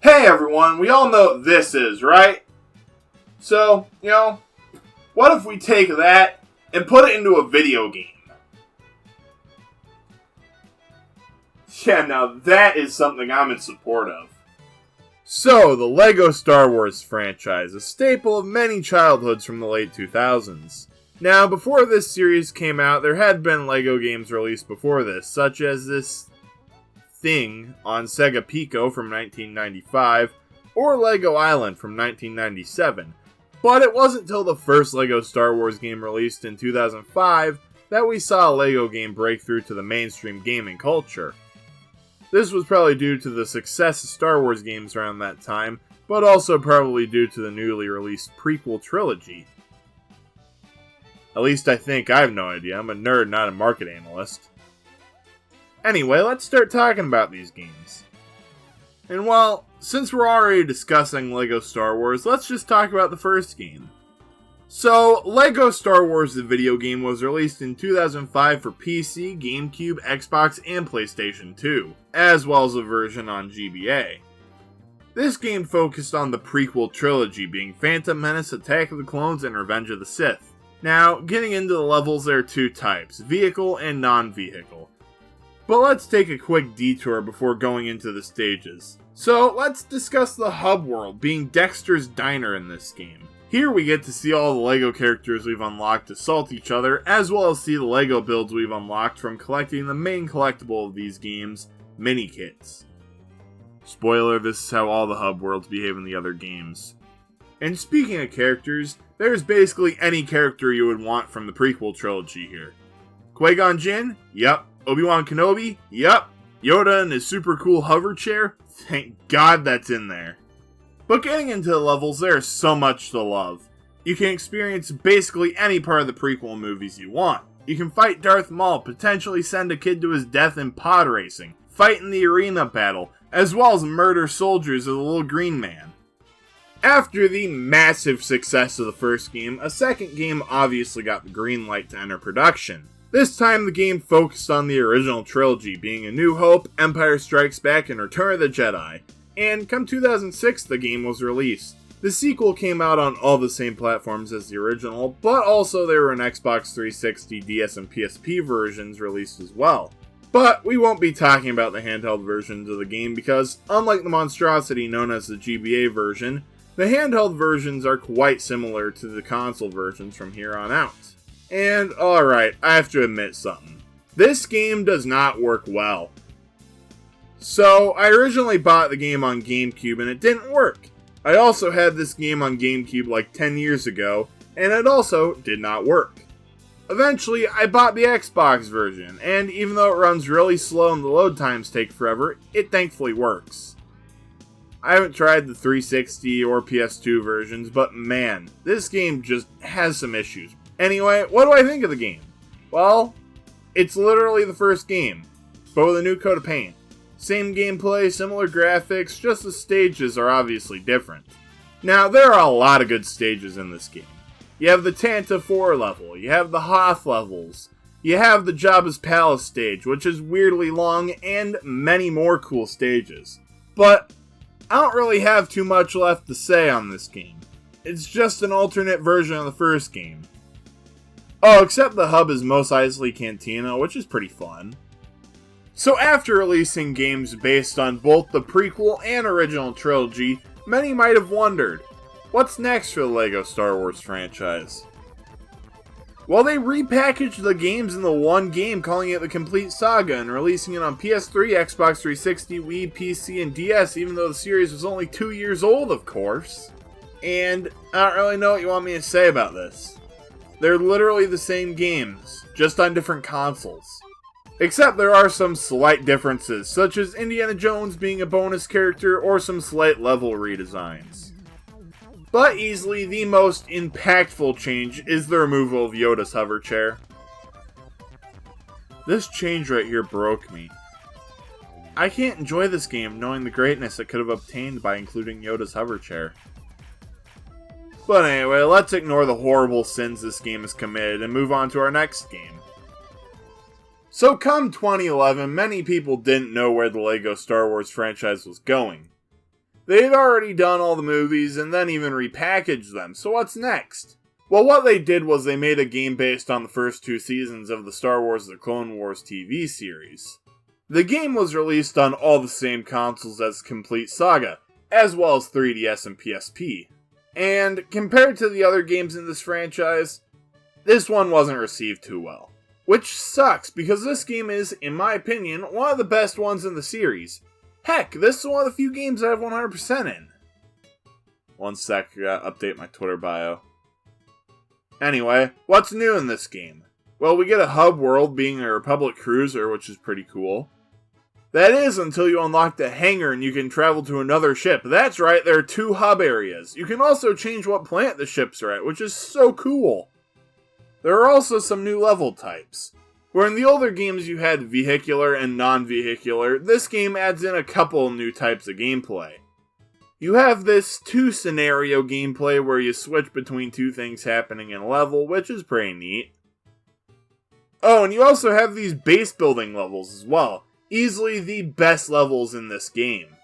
Hey everyone, we all know what this is, right? So, what if we take that and put it into a video game? Yeah, now that is something I'm in support of. So, the LEGO Star Wars franchise, a staple of many childhoods from the late 2000s. Now, before this series came out, there had been LEGO games released before this, such as this thing on Sega Pico from 1995, or LEGO Island from 1997. But it wasn't until the first LEGO Star Wars game released in 2005 that we saw a LEGO game break through to the mainstream gaming culture. This was probably due to the success of Star Wars games around that time, but also probably due to the newly released prequel trilogy. At least I think. I have no idea. I'm a nerd, not a market analyst. Anyway, let's start talking about these games. And well, since we're already discussing LEGO Star Wars, let's just talk about the first game. So, LEGO Star Wars the video game was released in 2005 for PC, GameCube, Xbox, and PlayStation 2, as well as a version on GBA. This game focused on the prequel trilogy, being Phantom Menace, Attack of the Clones, and Revenge of the Sith. Now, getting into the levels, there are two types, vehicle and non-vehicle. But let's take a quick detour before going into the stages. So, let's discuss the hub world, being Dexter's Diner in this game. Here we get to see all the LEGO characters we've unlocked assault each other, as well as see the LEGO builds we've unlocked from collecting the main collectible of these games, mini-kits. Spoiler, this is how all the hub worlds behave in the other games. And speaking of characters, there's basically any character you would want from the prequel trilogy here. Qui-Gon Jinn? Yup. Obi-Wan Kenobi? Yup. Yoda and his super cool hover chair? Thank God that's in there. But getting into the levels, there's so much to love. You can experience basically any part of the prequel movies you want. You can fight Darth Maul, potentially send a kid to his death in pod racing, fight in the arena battle, as well as murder soldiers of the little green man. After the massive success of the first game, a second game obviously got the green light to enter production. This time the game focused on the original trilogy, being A New Hope, Empire Strikes Back, and Return of the Jedi. And come 2006, the game was released. The sequel came out on all the same platforms as the original, but also there were an Xbox 360, DS, and PSP versions released as well. But we won't be talking about the handheld versions of the game because, unlike the monstrosity known as the GBA version, the handheld versions are quite similar to the console versions from here on out. And alright, I have to admit something. This game does not work well. So, I originally bought the game on GameCube and it didn't work. I also had this game on GameCube like 10 years ago, and it also did not work. Eventually, I bought the Xbox version, and even though it runs really slow and the load times take forever, it thankfully works. I haven't tried the 360 or PS2 versions, but man, this game just has some issues. Anyway, what do I think of the game? Well, it's literally the first game, but with a new coat of paint. Same gameplay, similar graphics, just the stages are obviously different. Now, there are a lot of good stages in this game. You have the Tanta 4 level, you have the Hoth levels, you have the Jabba's Palace stage, which is weirdly long, and many more cool stages. But I don't really have too much left to say on this game. It's just an alternate version of the first game. Oh, except the hub is Mos Eisley Cantina, which is pretty fun. So after releasing games based on both the prequel and original trilogy, many might have wondered, what's next for the LEGO Star Wars franchise? Well, they repackaged the games in the one game, calling it the complete saga, and releasing it on PS3, Xbox 360, Wii, PC, and DS, even though the series was only 2 years old, of course. And I don't really know what you want me to say about this. They're literally the same games, just on different consoles. Except there are some slight differences, such as Indiana Jones being a bonus character or some slight level redesigns. But easily the most impactful change is the removal of Yoda's hover chair. This change right here broke me. I can't enjoy this game knowing the greatness it could have obtained by including Yoda's hover chair. But anyway, let's ignore the horrible sins this game has committed and move on to our next game. So come 2011, many people didn't know where the LEGO Star Wars franchise was going. They'd already done all the movies and then even repackaged them, so what's next? Well, what they did was they made a game based on the first 2 seasons of the Star Wars The Clone Wars TV series. The game was released on all the same consoles as Complete Saga, as well as 3DS and PSP. And compared to the other games in this franchise, this one wasn't received too well. Which sucks, because this game is, in my opinion, one of the best ones in the series. Heck, this is one of the few games I have 100% in. One sec, I gotta update my Twitter bio. Anyway, what's new in this game? Well, we get a hub world being a Republic cruiser, which is pretty cool. That is until you unlock the hangar and you can travel to another ship. That's right, there are 2 hub areas. You can also change what planet the ships are at, which is so cool. There are also some new level types. Where in the older games you had vehicular and non-vehicular, this game adds in a couple new types of gameplay. You have this 2-scenario gameplay where you switch between 2 things happening in a level, which is pretty neat. Oh, and you also have these base building levels as well. Easily the best levels in this game.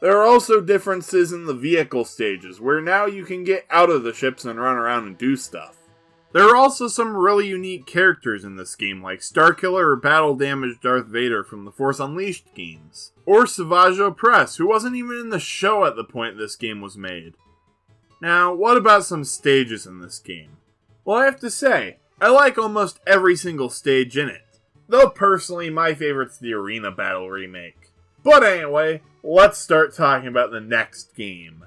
There are also differences in the vehicle stages, where now you can get out of the ships and run around and do stuff. There are also some really unique characters in this game, like Starkiller or Battle Damaged Darth Vader from the Force Unleashed games. Or Savage Opress, who wasn't even in the show at the point this game was made. Now, what about some stages in this game? Well, I have to say, I like almost every single stage in it. Though personally, my favorite's the Arena Battle remake. But anyway, let's start talking about the next game.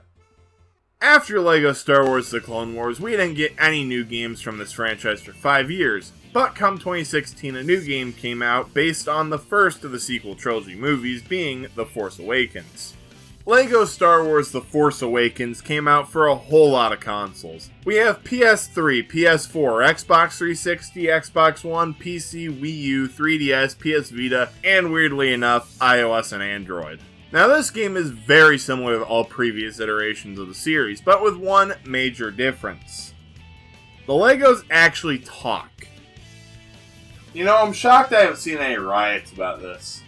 After LEGO Star Wars The Clone Wars, we didn't get any new games from this franchise for 5 years, but come 2016 a new game came out based on the first of the sequel trilogy movies, being The Force Awakens. LEGO Star Wars The Force Awakens came out for a whole lot of consoles. We have PS3, PS4, Xbox 360, Xbox One, PC, Wii U, 3DS, PS Vita, and weirdly enough, iOS and Android. Now this game is very similar to all previous iterations of the series, but with one major difference. The Legos actually talk. You know, I'm shocked I haven't seen any riots about this.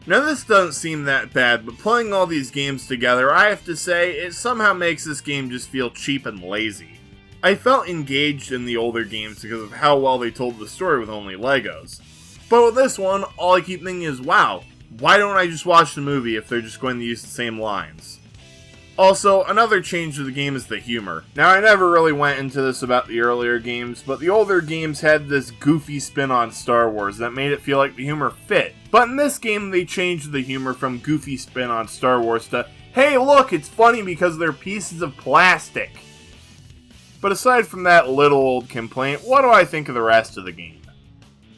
Now this doesn't seem that bad, but playing all these games together, I have to say, it somehow makes this game just feel cheap and lazy. I felt engaged in the older games because of how well they told the story with only Legos. But with this one, all I keep thinking is, wow, why don't I just watch the movie if they're just going to use the same lines? Also, another change to the game is the humor. Now, I never really went into this about the earlier games, but the older games had this goofy spin on Star Wars that made it feel like the humor fit. But in this game, they changed the humor from goofy spin on Star Wars to, hey look, it's funny because they're pieces of plastic. But aside from that little old complaint, what do I think of the rest of the game?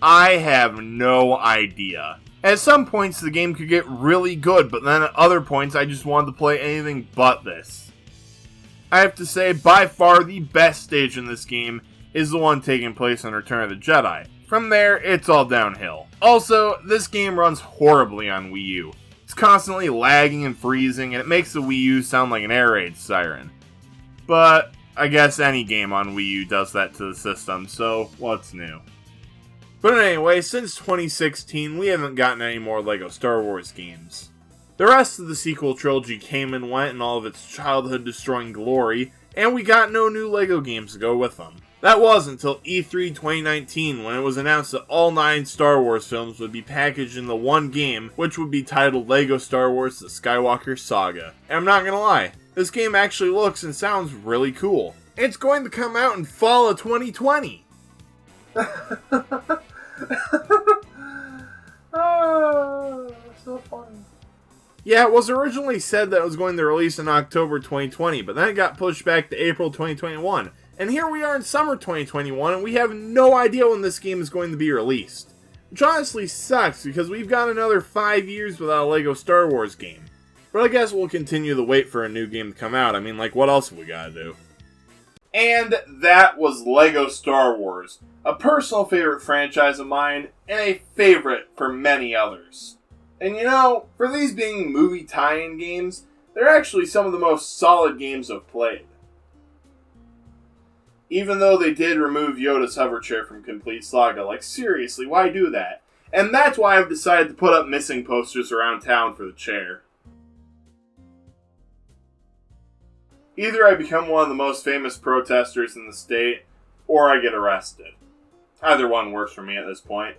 I have no idea. At some points, the game could get really good, but then at other points, I just wanted to play anything but this. I have to say, by far, the best stage in this game is the one taking place in Return of the Jedi. From there, it's all downhill. Also, this game runs horribly on Wii U. It's constantly lagging and freezing, and it makes the Wii U sound like an air raid siren. But I guess any game on Wii U does that to the system, so what's new? But anyway, since 2016, we haven't gotten any more LEGO Star Wars games. The rest of the sequel trilogy came and went in all of its childhood-destroying glory, and we got no new LEGO games to go with them. That was until E3 2019, when it was announced that all 9 Star Wars films would be packaged in the one game, which would be titled LEGO Star Wars The Skywalker Saga. And I'm not gonna lie, this game actually looks and sounds really cool. It's going to come out in fall of 2020! Oh, so funny. Yeah, it was originally said that it was going to release in October 2020, but then it got pushed back to April 2021. And here we are in summer 2021, and we have no idea when this game is going to be released. Which honestly sucks, because we've got another 5 years without a LEGO Star Wars game. But I guess we'll continue to wait for a new game to come out. I mean, like, what else have we gotta do? And that was LEGO Star Wars, a personal favorite franchise of mine, and a favorite for many others. And you know, for these being movie tie-in games, they're actually some of the most solid games I've played. Even though they did remove Yoda's hover chair from Complete Saga, like seriously, why do that? And that's why I've decided to put up missing posters around town for the chair. Either I become one of the most famous protesters in the state, or I get arrested. Either one works for me at this point.